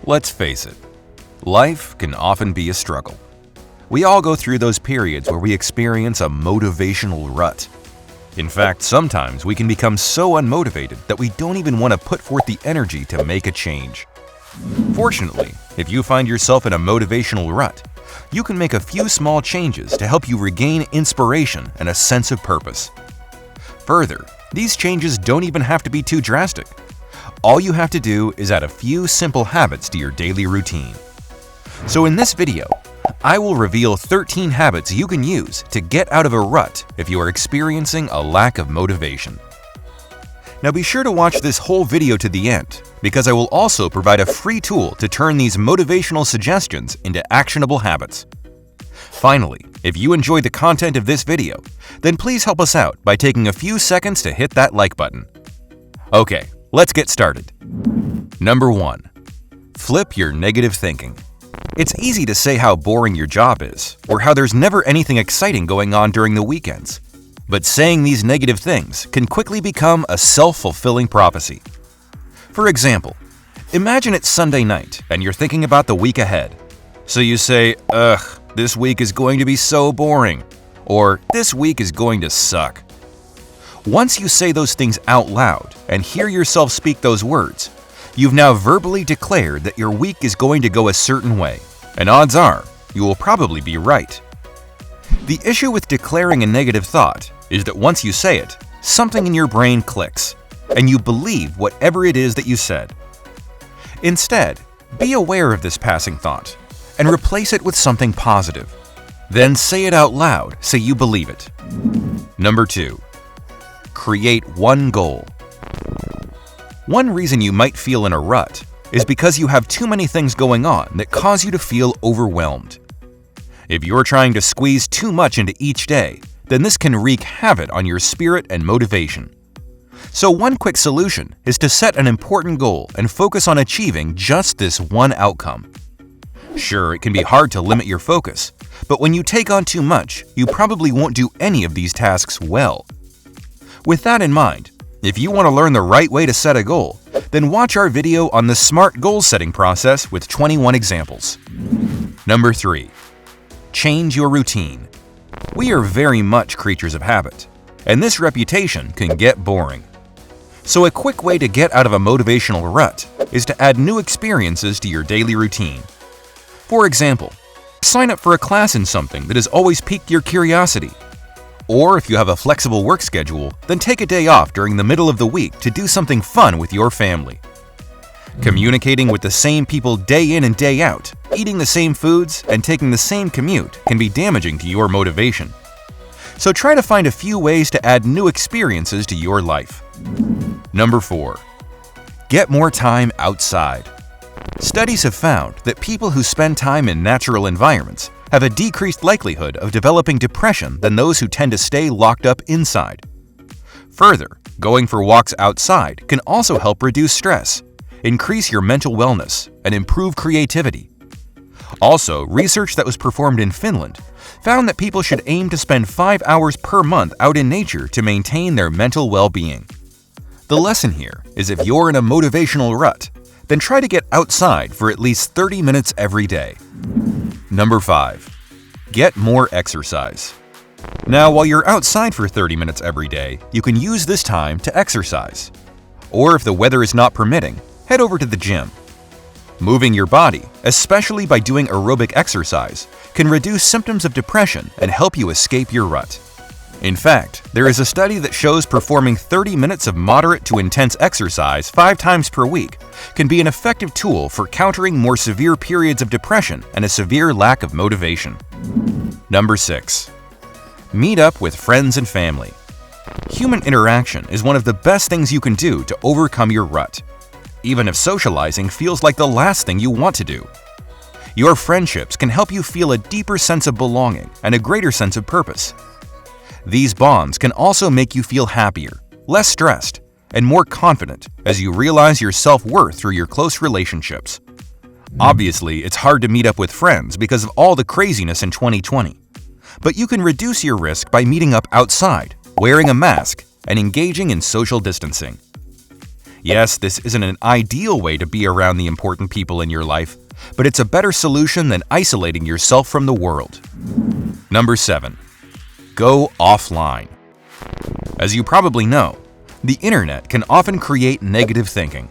Let's face it, life can often be a struggle. We all go through those periods where we experience a motivational rut. In fact, sometimes we can become so unmotivated that we don't even want to put forth the energy to make a change. Fortunately, if you find yourself in a motivational rut, you can make a few small changes to help you regain inspiration and a sense of purpose. Further, these changes don't even have to be too drastic. All you have to do is add a few simple habits to your daily routine. So in this video, I will reveal 13 habits you can use to get out of a rut if you are experiencing a lack of motivation. Now be sure to watch this whole video to the end, because I will also provide a free tool to turn these motivational suggestions into actionable habits. Finally, if you enjoyed the content of this video, then please help us out by taking a few seconds to hit that like button. Okay, let's get started. Number 1. Flip your negative thinking. It's easy to say how boring your job is, or how there's never anything exciting going on during the weekends. But saying these negative things can quickly become a self-fulfilling prophecy. For example, imagine it's Sunday night and you're thinking about the week ahead. So you say, "Ugh, this week is going to be so boring," or "This week is going to suck." Once you say those things out loud and hear yourself speak those words, you've now verbally declared that your week is going to go a certain way, and odds are you will probably be right. The issue with declaring a negative thought is that once you say it, something in your brain clicks, and you believe whatever it is that you said. Instead, be aware of this passing thought and replace it with something positive. Then say it out loud so you believe it. Number 2. Create one goal. One reason you might feel in a rut is because you have too many things going on that cause you to feel overwhelmed. If you're trying to squeeze too much into each day, then this can wreak havoc on your spirit and motivation. So one quick solution is to set an important goal and focus on achieving just this one outcome. Sure, it can be hard to limit your focus, but when you take on too much, you probably won't do any of these tasks well. With that in mind, if you want to learn the right way to set a goal, then watch our video on the SMART goal setting process with 21 examples. Number 3. Change your routine. We are very much creatures of habit, and this reputation can get boring. So a quick way to get out of a motivational rut is to add new experiences to your daily routine. For example, sign up for a class in something that has always piqued your curiosity. Or if you have a flexible work schedule, then take a day off during the middle of the week to do something fun with your family. Communicating with the same people day in and day out, eating the same foods, and taking the same commute can be damaging to your motivation. So try to find a few ways to add new experiences to your life. Number 4. Get more time outside. Studies have found that people who spend time in natural environments have a decreased likelihood of developing depression than those who tend to stay locked up inside. Further, going for walks outside can also help reduce stress, increase your mental wellness, and improve creativity. Also, research that was performed in Finland found that people should aim to spend 5 hours per month out in nature to maintain their mental well-being. The lesson here is if you're in a motivational rut, then try to get outside for at least 30 minutes every day. Number 5. Get more exercise. Now, while you're outside for 30 minutes every day, you can use this time to exercise. Or if the weather is not permitting, head over to the gym. Moving your body, especially by doing aerobic exercise, can reduce symptoms of depression and help you escape your rut. In fact, there is a study that shows performing 30 minutes of moderate to intense exercise 5 times per week can be an effective tool for countering more severe periods of depression and a severe lack of motivation. Number 6. Meet up with friends and family. Human interaction is one of the best things you can do to overcome your rut, even if socializing feels like the last thing you want to do. Your friendships can help you feel a deeper sense of belonging and a greater sense of purpose. These bonds can also make you feel happier, less stressed, and more confident as you realize your self-worth through your close relationships. Obviously, it's hard to meet up with friends because of all the craziness in 2020. But you can reduce your risk by meeting up outside, wearing a mask, and engaging in social distancing. Yes, this isn't an ideal way to be around the important people in your life, but it's a better solution than isolating yourself from the world. Number 7. Go offline. As you probably know, the internet can often create negative thinking.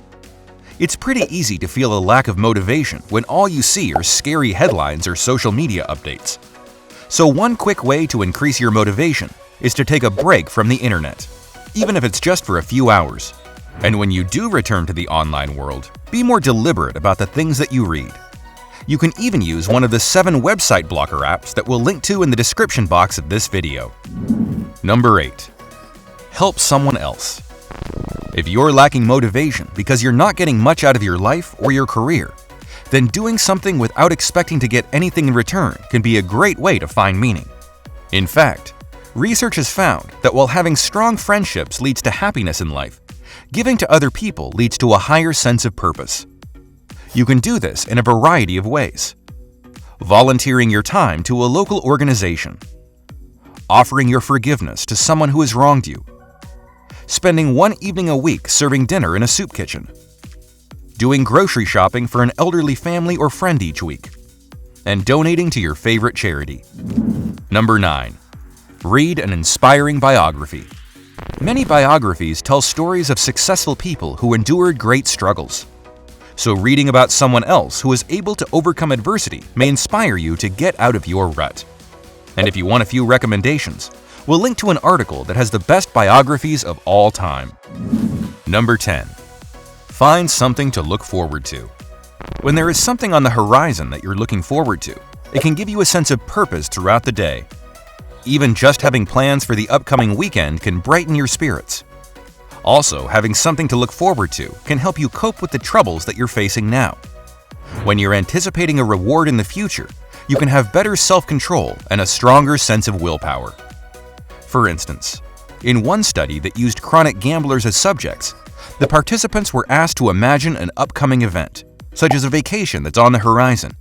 It's pretty easy to feel a lack of motivation when all you see are scary headlines or social media updates. So one quick way to increase your motivation is to take a break from the internet, even if it's just for a few hours. And when you do return to the online world, be more deliberate about the things that you read. You can even use one of the 7 website blocker apps that we'll link to in the description box of this video. Number 8. Help someone else. If you're lacking motivation because you're not getting much out of your life or your career, then doing something without expecting to get anything in return can be a great way to find meaning. In fact, research has found that while having strong friendships leads to happiness in life, giving to other people leads to a higher sense of purpose. You can do this in a variety of ways. Volunteering your time to a local organization, offering your forgiveness to someone who has wronged you, spending one evening a week serving dinner in a soup kitchen, doing grocery shopping for an elderly family or friend each week, and donating to your favorite charity. Number 9. Read an inspiring biography. Many biographies tell stories of successful people who endured great struggles. So reading about someone else who was able to overcome adversity may inspire you to get out of your rut. And if you want a few recommendations, we'll link to an article that has the best biographies of all time. Number 10. Find something to look forward to. When there is something on the horizon that you're looking forward to, it can give you a sense of purpose throughout the day. Even just having plans for the upcoming weekend can brighten your spirits. Also, having something to look forward to can help you cope with the troubles that you're facing now. When you're anticipating a reward in the future, you can have better self-control and a stronger sense of willpower. For instance, in one study that used chronic gamblers as subjects, the participants were asked to imagine an upcoming event, such as a vacation that's on the horizon.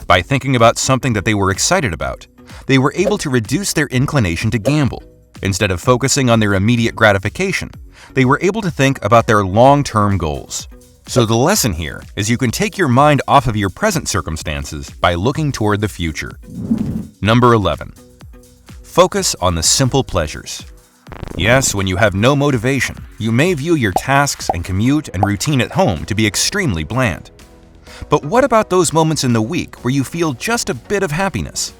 By thinking about something that they were excited about, they were able to reduce their inclination to gamble. Instead of focusing on their immediate gratification, they were able to think about their long-term goals. So the lesson here is you can take your mind off of your present circumstances by looking toward the future. Number 11. Focus on the simple pleasures. Yes, when you have no motivation, you may view your tasks and commute and routine at home to be extremely bland. But what about those moments in the week where you feel just a bit of happiness?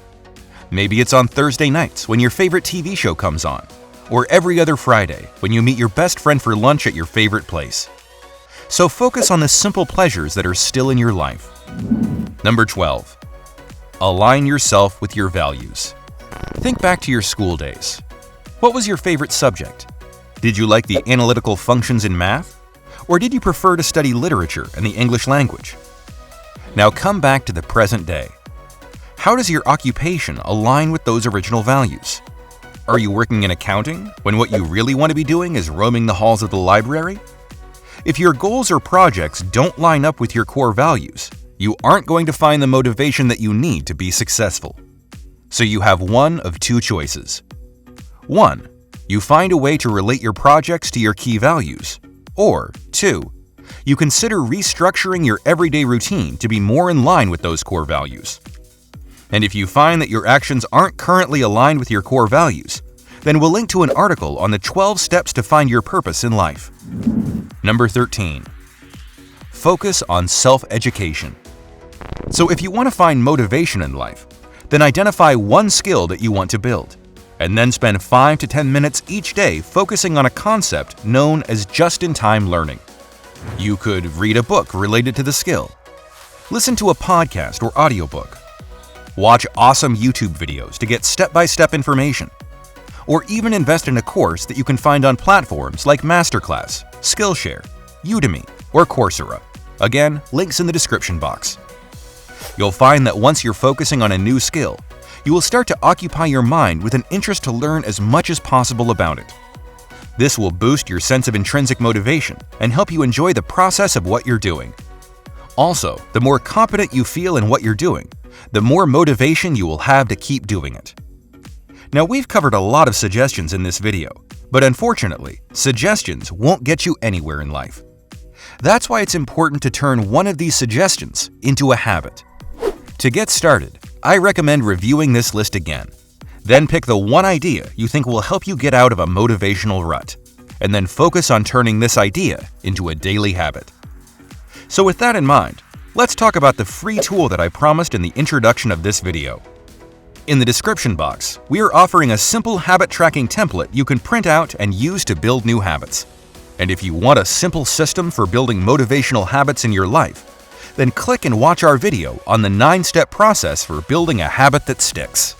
Maybe it's on Thursday nights when your favorite TV show comes on, or every other Friday when you meet your best friend for lunch at your favorite place. So focus on the simple pleasures that are still in your life. Number 12. Align yourself with your values. Think back to your school days. What was your favorite subject? Did you like the analytical functions in math? Or did you prefer to study literature and the English language? Now come back to the present day. How does your occupation align with those original values? Are you working in accounting when what you really want to be doing is roaming the halls of the library? If your goals or projects don't line up with your core values, you aren't going to find the motivation that you need to be successful. So you have one of two choices. 1. You find a way to relate your projects to your key values. Or 2. You consider restructuring your everyday routine to be more in line with those core values. And if you find that your actions aren't currently aligned with your core values, then we'll link to an article on the 12 steps to find your purpose in life. Number 13. Focus on self-education. So if you want to find motivation in life, then identify one skill that you want to build, and then spend 5 to 10 minutes each day focusing on a concept known as just-in-time learning. You could read a book related to the skill, listen to a podcast or audiobook, watch awesome YouTube videos to get step-by-step information, or even invest in a course that you can find on platforms like Masterclass, Skillshare, Udemy, or Coursera. Again, links in the description box. You'll find that once you're focusing on a new skill, you will start to occupy your mind with an interest to learn as much as possible about it. This will boost your sense of intrinsic motivation and help you enjoy the process of what you're doing. Also, the more competent you feel in what you're doing, the more motivation you will have to keep doing it. Now, we've covered a lot of suggestions in this video, but unfortunately, suggestions won't get you anywhere in life. That's why it's important to turn one of these suggestions into a habit. To get started, I recommend reviewing this list again. Then pick the one idea you think will help you get out of a motivational rut, and then focus on turning this idea into a daily habit. So with that in mind, let's talk about the free tool that I promised in the introduction of this video. In the description box, we are offering a simple habit tracking template you can print out and use to build new habits. And if you want a simple system for building motivational habits in your life, then click and watch our video on the 9-step process for building a habit that sticks.